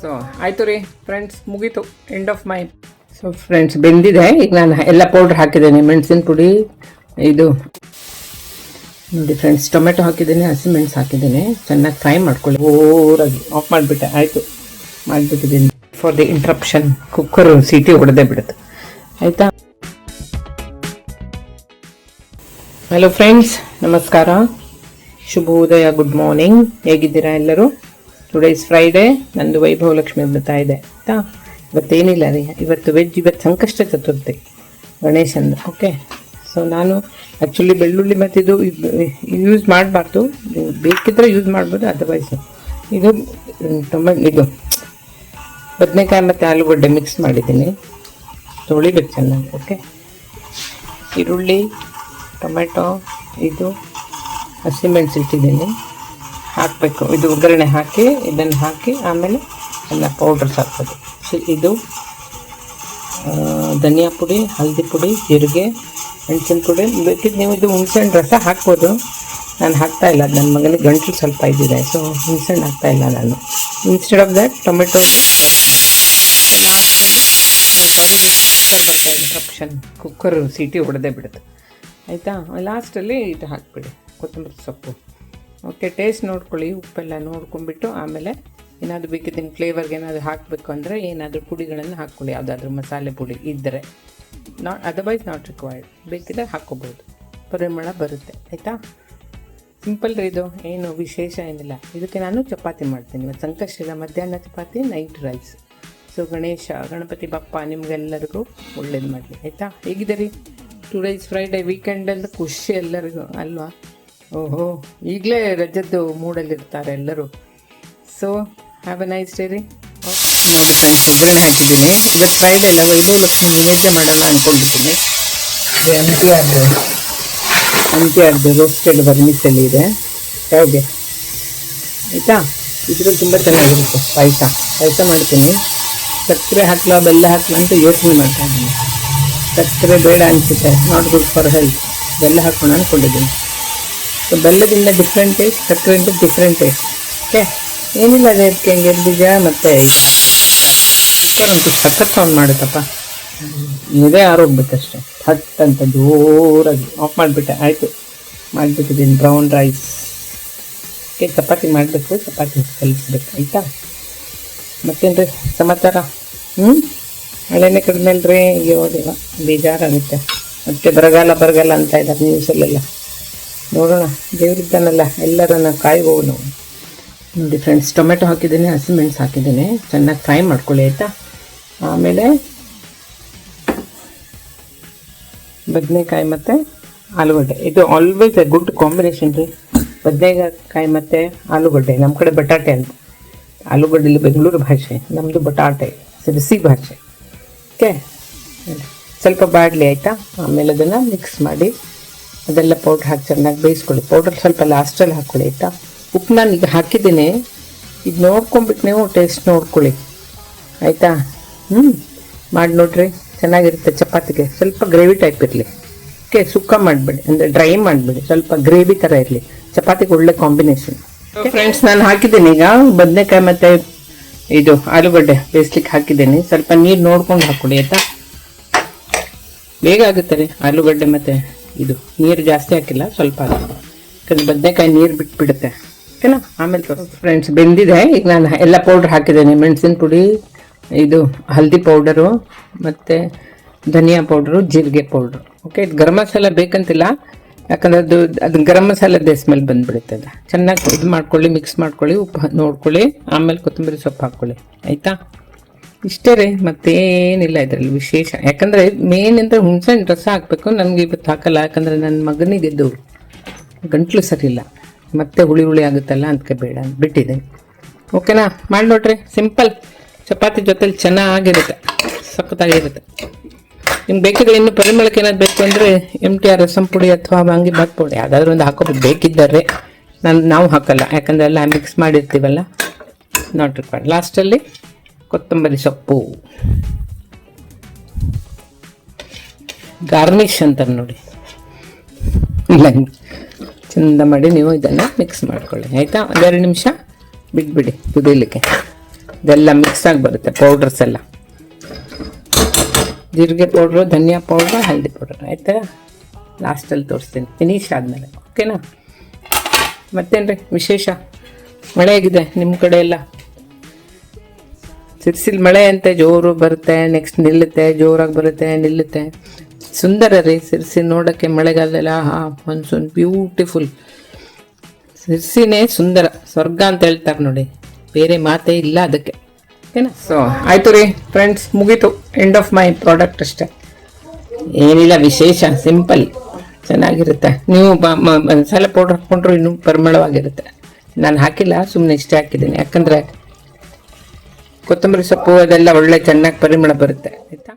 So ಆಯಿತು ರೀ friends, ಮುಗೀತು, end of my. So friends ಬೆಂದಿದೆ. ಈಗ ನಾನು ಎಲ್ಲ ಪೌಡ್ರ್ ಹಾಕಿದ್ದೇನೆ, ಮೆಣಸಿನ ಪುಡಿ, ಇದು ನೋಡಿ ಫ್ರೆಂಡ್ಸ್, ಟೊಮೆಟೊ ಹಾಕಿದ್ದೇನೆ, ಹಸಿಮೆಣಸು ಹಾಕಿದ್ದೇನೆ. ಚೆನ್ನಾಗಿ ಫ್ರೈ ಮಾಡ್ಕೊಳ್ಳಿ. ಓರಾಗಿ ಆಫ್ ಮಾಡಿಬಿಟ್ಟೆ, ಆಯಿತು ಮಾಡಿಬಿಟ್ಟಿದ್ದೀನಿ. ಫಾರ್ ದಿ ಇಂಟ್ರಪ್ಷನ್ ಕುಕ್ಕರು ಸೀಟಿ ಹೊಡೆದೇ ಬಿಡುತ್ತೆ. ಆಯಿತಾ? ಹಲೋ ಫ್ರೆಂಡ್ಸ್, ನಮಸ್ಕಾರ, ಶುಭೋದಯ, ಗುಡ್ ಮಾರ್ನಿಂಗ್. ಹೇಗಿದ್ದೀರಾ ಎಲ್ಲರೂ? Today is Friday. ನಂದು ವೈಭವ ಲಕ್ಷ್ಮಿ ಬರ್ತಾ ಇದೆ ಆಯಿತಾ. ಇವತ್ತೇನಿಲ್ಲ ರೀ, ಇವತ್ತು ವೆಜ್. ಇವತ್ತು ಸಂಕಷ್ಟ ಚತುರ್ಥಿ, ಗಣೇಶಂದು. ಓಕೆ, ಸೊ ನಾನು ಆ್ಯಕ್ಚುಲಿ ಬೆಳ್ಳುಳ್ಳಿ ಮತ್ತು ಇದು ಯೂಸ್ ಮಾಡಬಾರ್ದು, ಬೇಕಿದ್ರೆ ಯೂಸ್ ಮಾಡ್ಬೋದು, ಅದರ್ವೈಸ್ ಇದು ಇದು ಬದನೆಕಾಯಿ ಮತ್ತು ಆಲೂಗಡ್ಡೆ ಮಿಕ್ಸ್ ಮಾಡಿದ್ದೀನಿ, ತೊಳಿಬೇಕು ಚೆನ್ನಾಗಿ. ಓಕೆ, ಈರುಳ್ಳಿ, ಟೊಮೆಟೊ, ಇದು ಹಸಿಮೆಣಸು ಇಟ್ಟಿದ್ದೀನಿ, ಹಾಕಬೇಕು. ಇದು ಒಗ್ಗರಣೆ ಹಾಕಿ, ಇದನ್ನು ಹಾಕಿ ಆಮೇಲೆ ಎಲ್ಲ ಪೌಡರ್ಸ್ ಹಾಕ್ಬೋದು. ಇದು ಧನಿಯಾ ಪುಡಿ, ಹಳದಿ ಪುಡಿ, ಜೀರಿಗೆ, ಮೆಣಸಿನ ಪುಡಿ. ಬೇಕಿದ್ದು ನೀವು ಇದು ಹುಣಸೆಹಣ್ಣು ರಸ ಹಾಕ್ಬೋದು. ನಾನು ಹಾಕ್ತಾಯಿಲ್ಲ, ನನ್ನ ಮಗನಿಗೆ ಗಂಟಲು ಸ್ವಲ್ಪ ಇದ್ದಿದೆ, ಸೊ ಹುಣಸೆಹಣ್ಣು ಹಾಕ್ತಾಯಿಲ್ಲ ನಾನು. ಇನ್ಸ್ಟೆಡ್ ಆಫ್ ದ್ಯಾಟ್ ಟೊಮೆಟೊ ಲಾಸ್ಟಲ್ಲಿ ಇಂಟ್ರಪ್ಷನ್ ಕುಕ್ಕರ್ ಸೀಟಿ ಹೊಡೆದೇ ಬಿಡುತ್ತೆ. ಆಯಿತಾ? ಲಾಸ್ಟಲ್ಲಿ ಇದು ಹಾಕಿಬಿಡಿ, ಕೊತ್ತಂಬರಿ ಸೊಪ್ಪು. ಓಕೆ, ಟೇಸ್ಟ್ ನೋಡ್ಕೊಳ್ಳಿ, ಉಪ್ಪೆಲ್ಲ ನೋಡ್ಕೊಂಡ್ಬಿಟ್ಟು ಆಮೇಲೆ ಏನಾದರೂ ಬೇಕಿದ್ದೀನಿ ಫ್ಲೇವರ್ಗೆ ಏನಾದರೂ ಹಾಕಬೇಕು ಅಂದರೆ ಏನಾದರೂ ಪುಡಿಗಳನ್ನು ಹಾಕ್ಕೊಳ್ಳಿ, ಯಾವುದಾದ್ರೂ ಮಸಾಲೆ ಪುಡಿ ಇದ್ದರೆ. ಅದರ್ವೈಸ್ ನಾಟ್ ರಿಕ್ವೈರ್ಡ್, ಬೇಕಿದ್ದರೆ ಹಾಕ್ಕೋಬೋದು, ಪರಿಮಳ ಬರುತ್ತೆ. ಆಯಿತಾ? ಸಿಂಪಲ್ ರೀ ಇದು, ಏನು ವಿಶೇಷ ಏನಿಲ್ಲ. ಇದಕ್ಕೆ ನಾನು ಚಪಾತಿ ಮಾಡ್ತೀನಿ. ಇವತ್ತು ಸಂಕಷ್ಟ, ಮಧ್ಯಾಹ್ನ chapati, night rice. So Ganapati Bappa ನಿಮಗೆಲ್ಲರಿಗೂ ಒಳ್ಳೇದು ಮಾಡಲಿ. ಆಯಿತಾ? ಹೇಗಿದೆ ರೀ? ಟುಡೇ ಇಸ್ ಫ್ರೈಡೇ, ವೀಕೆಂಡಲ್ಲಿ ಖುಷಿ ಎಲ್ಲರಿಗೂ ಅಲ್ವಾ? ಓಹೋ, ಈಗಲೇ ರಜದ್ದು ಮೂಡಲ್ಲಿರ್ತಾರೆ ಎಲ್ಲರೂ. So have A nice day ರೀ. ನೋಡಿ ಫ್ರೆಂಡ್ಸ್, ಒಗ್ಗರಣೆ ಹಾಕಿದ್ದೀನಿ. ಇವತ್ತು ಫ್ರೈಡೇ ಅಲ್ಲ, ವೈಭವ ಲಕ್ಷ್ಮಿ ನೈವೇದ್ಯ ಮಾಡೋಣ ಅಂದ್ಕೊಂಡಿದ್ದೀನಿ. ಅಂತ್ಯಾರ್ದು ರೋಸ್ಟೆಡ್ ಬರ್ಮಿಸಲ್ಲಿ ಇದೆ, ಹೇಗೆ ಆಯಿತಾ? ಇದ್ರಲ್ಲಿ ತುಂಬ ಚೆನ್ನಾಗಿರುತ್ತೆ. ಪಾಯಸ ಮಾಡ್ತೀನಿ. ಸಕ್ಕರೆ ಹಾಕ್ಲಾ ಬೆಲ್ಲ ಹಾಕ್ಲಾ ಅಂತ ಯೋಚನೆ ಮಾಡ್ತಾ ಇದ್ದೀನಿ. ಸಕ್ಕರೆ ಬೇಡ ಅನಿಸುತ್ತೆ, ನಾಟ್ ಗುಡ್ ಫಾರ್ ಹೆಲ್ತ್. ಬೆಲ್ಲ ಹಾಕೋಣ ಅಂದ್ಕೊಂಡಿದ್ದೀನಿ. ಸೊ ಬೆಲ್ಲದಿಂದ ಡಿಫ್ರೆಂಟ್ ಟೇಸ್ಟ್, ಸಕ್ಕರೆಯಿಂದ ಡಿಫ್ರೆಂಟ್ ಟೇಸ್ಟ್. ಓಕೆ, ಏನಿಲ್ಲ ಅದಕ್ಕೆ ಗೇರು ಬೀಜ ಮತ್ತು ಕುಕ್ಕರ್ ಅಂತೂ ಸಖತ್ ಸೌಂಡ್ ಮಾಡುತ್ತಪ್ಪ, ಇದೇ ಆರೋಗ್ಬೇಕಷ್ಟೆ. ಹಟ್ ಅಂತ ಜೋರಾಗಿ ಆಫ್ ಮಾಡಿಬಿಟ್ಟೆ, ಆಯಿತು ಮಾಡಿಬಿಟ್ಟಿದ್ದೀನಿ. Brown rice. ಓಕೆ, ಚಪಾತಿ ಮಾಡಬೇಕು, ಚಪಾತಿ ಕಲಿಸ್ಬೇಕು. ಆಯಿತಾ? ಮತ್ತೇನು ರೀ ಸಮಾಚಾರ? ಮಳೆನೇ ಕಡಿಮೆ ಅಲ್ರಿ, ಯೋದಿಲ್ಲ, ಬೇಜಾರಾಗುತ್ತೆ. ಮತ್ತೆ ಬರಗಾಲ ಅಂತ ಇದ್ದಾರೆ ನ್ಯೂಸಲ್ಲೆಲ್ಲ. ನೋಡೋಣ, ದೇವರಿದ್ದಾನಲ್ಲ, ಎಲ್ಲರನ್ನ ಕಾಯ್ಬೋದು ನಾವು. ನೋಡಿ ಫ್ರೆಂಡ್ಸ್, ಟೊಮೆಟೊ ಹಾಕಿದ್ದೀನಿ, ಹಸಿಮೆಣಸು ಹಾಕಿದ್ದೀನಿ. ಚೆನ್ನಾಗಿ ಫ್ರೈ ಮಾಡ್ಕೊಳ್ಳಿ. ಆಯಿತಾ? ಆಮೇಲೆ ಬದನೆಕಾಯಿ ಮತ್ತು ಆಲೂಗಡ್ಡೆ, ಇದು ಆಲ್ವೇಸ್ ಎ ಗುಡ್ ಕಾಂಬಿನೇಷನ್ ರೀ. ಬದನೆಕಾಯಿ ಮತ್ತು ಆಲೂಗಡ್ಡೆ, ನಮ್ಮ ಕಡೆ ಬಟಾಟೆ ಅಂತ. ಆಲೂಗಡ್ಡೆಲಿ ಬೆಂಗಳೂರು ಭಾಷೆ, ನಮ್ಮದು ಬಟಾಟೆ ಸಿರಿಸಿ ಭಾಷೆ. ಓಕೆ, ಸ್ವಲ್ಪ ಬಾಡಲಿ. ಆಯಿತಾ? ಆಮೇಲೆ ಅದನ್ನು ಮಿಕ್ಸ್ ಮಾಡಿ ಅದೆಲ್ಲ ಪೌಡ್ರ್ ಹಾಕಿ ಚೆನ್ನಾಗಿ ಬೇಯಿಸ್ಕೊಳ್ಳಿ. ಪೌಡ್ರ್ ಸ್ವಲ್ಪ ಲಾಸ್ಟಲ್ಲಿ ಹಾಕ್ಕೊಳ್ಳಿ. ಆಯಿತಾ? ಉಪ್ಪು ನಾನು ಈಗ ಹಾಕಿದ್ದೀನಿ, ಇದು ನೋಡ್ಕೊಂಬಿಟ್ಟು ನೀವು ಟೇಸ್ಟ್ ನೋಡ್ಕೊಳ್ಳಿ. ಆಯಿತಾ? ಮಾಡಿ ನೋಡ್ರಿ, ಚೆನ್ನಾಗಿರುತ್ತೆ. ಚಪಾತಿಗೆ ಸ್ವಲ್ಪ ಗ್ರೇವಿ ಟೈಪ್ ಇರಲಿ. ಓಕೆ, ಸುಕ್ಕ ಮಾಡಬೇಡಿ, ಅಂದರೆ ಡ್ರೈ ಮಾಡಬೇಡಿ, ಸ್ವಲ್ಪ ಗ್ರೇವಿ ಥರ ಇರಲಿ. ಚಪಾತಿಗೆ ಒಳ್ಳೆ ಕಾಂಬಿನೇಷನ್. ಫ್ರೆಂಡ್ಸ್, ನಾನು ಹಾಕಿದ್ದೀನಿ ಈಗ ಬದನೆಕಾಯಿ ಮತ್ತು ಇದು ಆಲೂಗಡ್ಡೆ ಬೇಯಿಸ್ಲಿಕ್ಕೆ ಹಾಕಿದ್ದೀನಿ. ಸ್ವಲ್ಪ ನೀರು ನೋಡ್ಕೊಂಡು ಹಾಕ್ಕೊಳ್ಳಿ. ಆಯಿತಾ? ಬೇಗ ಆಗುತ್ತೆ ರೀ ಆಲೂಗಡ್ಡೆ ಮತ್ತು ಇದು. ನೀರು ಜಾಸ್ತಿ ಹಾಕಿಲ್ಲ, ಸ್ವಲ್ಪ ಹಾಕಿ, ಯಾಕಂದರೆ ಬದನೆಕಾಯಿ ನೀರು ಬಿಟ್ಬಿಡುತ್ತೆ. ಓಕೆನಾ? ಆಮೇಲೆ ಫ್ರೆಂಡ್ಸ್ ಬೆಂದಿದೆ. ಈಗ ನಾನು ಎಲ್ಲ ಪೌಡ್ರ್ ಹಾಕಿದ್ದೇನೆ, ಮೆಣಸಿನ ಪುಡಿ, ಇದು ಹಲ್ದಿ ಪೌಡರು ಮತ್ತು ಧನಿಯಾ ಪೌಡ್ರು, ಜೀರಿಗೆ ಪೌಡ್ರು. ಓಕೆ, ಇದು ಗರಂ ಮಸಾಲ ಬೇಕಂತಿಲ್ಲ, ಯಾಕಂದರೆ ಅದು ಗರಂ ಮಸಾಲದೇ ಸ್ಮೆಲ್ ಬಂದುಬಿಡುತ್ತೆ. ಅದು ಚೆನ್ನಾಗಿ ಇದು ಮಾಡ್ಕೊಳ್ಳಿ, ಮಿಕ್ಸ್ ಮಾಡ್ಕೊಳ್ಳಿ, ಉಪ್ಪು ನೋಡ್ಕೊಳ್ಳಿ, ಆಮೇಲೆ ಕೊತ್ತಂಬರಿ ಸೊಪ್ಪು ಹಾಕ್ಕೊಳ್ಳಿ. ಆಯಿತಾ? ಇಷ್ಟೇ ರೀ, ಮತ್ತೇನಿಲ್ಲ ಇದರಲ್ಲಿ ವಿಶೇಷ. ಯಾಕಂದರೆ ಮೇನ್ ಅಂದರೆ ಹುಣಸೆಹಣ್ಣು ರಸ ಹಾಕಬೇಕು. ನನಗೆ ಇವತ್ತು ಹಾಕಲ್ಲ, ಯಾಕಂದರೆ ನನ್ನ ಮಗನಿಗೆದ್ದು ಗಂಟ್ಲು ಸರಿಯಿಲ್ಲ, ಮತ್ತೆ ಹುಳಿ ಆಗುತ್ತಲ್ಲ, ಅದಕ್ಕೆ ಬೇಡ ಬಿಟ್ಟಿದೆ. ಓಕೆನಾ? ಮಾಡಿ ನೋಡ್ರಿ, ಸಿಂಪಲ್ ಚಪಾತಿ ಜೊತೆಲಿ ಚೆನ್ನಾಗಿರುತ್ತೆ, ಸಖತ್ತಾಗಿರುತ್ತೆ. ನಿಮ್ಗೆ ಬೇಕಿದ್ರೆ ಇನ್ನು ಪರಿಮಳಕ್ಕೆ ಏನಾದ್ರು ಬೇಕು ಅಂದರೆ MTR ರಸಂ ಪುಡಿ ಅಥವಾ ವಾಂಗಿಬಾತ್ ಪುಡಿ ಯಾವುದಾದ್ರೂ ಒಂದು ಹಾಕೋಬೋದು ಬೇಕಿದ್ದರೆ. ನಾವು ಹಾಕಲ್ಲ, ಯಾಕಂದರೆ ಎಲ್ಲ ಮಿಕ್ಸ್ ಮಾಡಿರ್ತೀವಲ್ಲ, ನಾಟ್ ರಿಕ್ವೈರ್ಡ್. ಲಾಸ್ಟಲ್ಲಿ ಕೊತ್ತಂಬರಿ ಸೊಪ್ಪು ಗಾರ್ನಿಷ್ ಅಂತಾರೆ ನೋಡಿ, ಇಲ್ಲ ಚಂದ ಮಾಡಿ ನೀವು ಇದನ್ನು ಮಿಕ್ಸ್ ಮಾಡ್ಕೊಳ್ಳಿ. ಆಯಿತಾ? ಒಂದೆರಡು ನಿಮಿಷ ಬಿಟ್ಬಿಡಿ ಕುದೀಲಿಕ್ಕೆ. ಇದೆಲ್ಲ ಮಿಕ್ಸ್ ಆಗಿ ಬರುತ್ತೆ ಪೌಡ್ರಸ್ ಎಲ್ಲ. ಜೀರಿಗೆ ಪೌಡ್ರು, ಧನಿಯಾ ಪೌಡ್ರು, ಹಲ್ದಿ ಪೌಡ್ರ್. ಆಯ್ತಾ? ಲಾಸ್ಟಲ್ಲಿ ತೋರಿಸ್ತೀನಿ ಫಿನಿಶ್ ಆದಮೇಲೆ. ಓಕೆನಾ? ಮತ್ತೇನ್ರಿ ವಿಶೇಷ? ಮಳೆ ಆಗಿದೆ ನಿಮ್ಮ ಕಡೆ ಎಲ್ಲ? ಸಿರ್ಸಿಲ್ ಮಳೆ ಅಂತೆ ಜೋರು ಬರುತ್ತೆ, ನೆಕ್ಸ್ಟ್ ನಿಲ್ಲುತ್ತೆ, ಜೋರಾಗಿ ಬರುತ್ತೆ, ನಿಲ್ಲುತ್ತೆ. ಸುಂದರ ರೀ ಸಿರ್ಸಿ ನೋಡೋಕ್ಕೆ ಮಳೆಗಾಲದಲ್ಲ. Monsoon beautiful. ಸಿರ್ಸಿನೇ ಸುಂದರ, ಸ್ವರ್ಗ ಅಂತ ಹೇಳ್ತಾರೆ ನೋಡಿ, ಬೇರೆ ಮಾತೇ ಇಲ್ಲ ಅದಕ್ಕೆ. ಓಕೆನಾ? ಸೊ ಆಯಿತು ರೀ ಫ್ರೆಂಡ್ಸ್, ಮುಗೀತು. ಎಂಡ್ ಆಫ್ ಮೈ ಪ್ರಾಡಕ್ಟ್ ಅಷ್ಟೇ, ಏನಿಲ್ಲ ವಿಶೇಷ, ಸಿಂಪಲ್, ಚೆನ್ನಾಗಿರುತ್ತೆ. ನೀವು ಮಸಾಲೆ ಪೌಡ್ರ್ ಹಾಕ್ಕೊಂಡ್ರು ಇನ್ನೂ ಪರಿಮಳವಾಗಿರುತ್ತೆ. ನಾನು ಹಾಕಿಲ್ಲ, ಸುಮ್ಮನೆ ಇಷ್ಟೇ ಹಾಕಿದ್ದೀನಿ, ಯಾಕಂದರೆ ಕೊತ್ತಂಬರಿ ಸೊಪ್ಪು ಅದೆಲ್ಲ ಒಳ್ಳೆ ಚೆನ್ನಾಗಿ ಪರಿಮಳ ಬರುತ್ತೆ. ಆಯಿತಾ?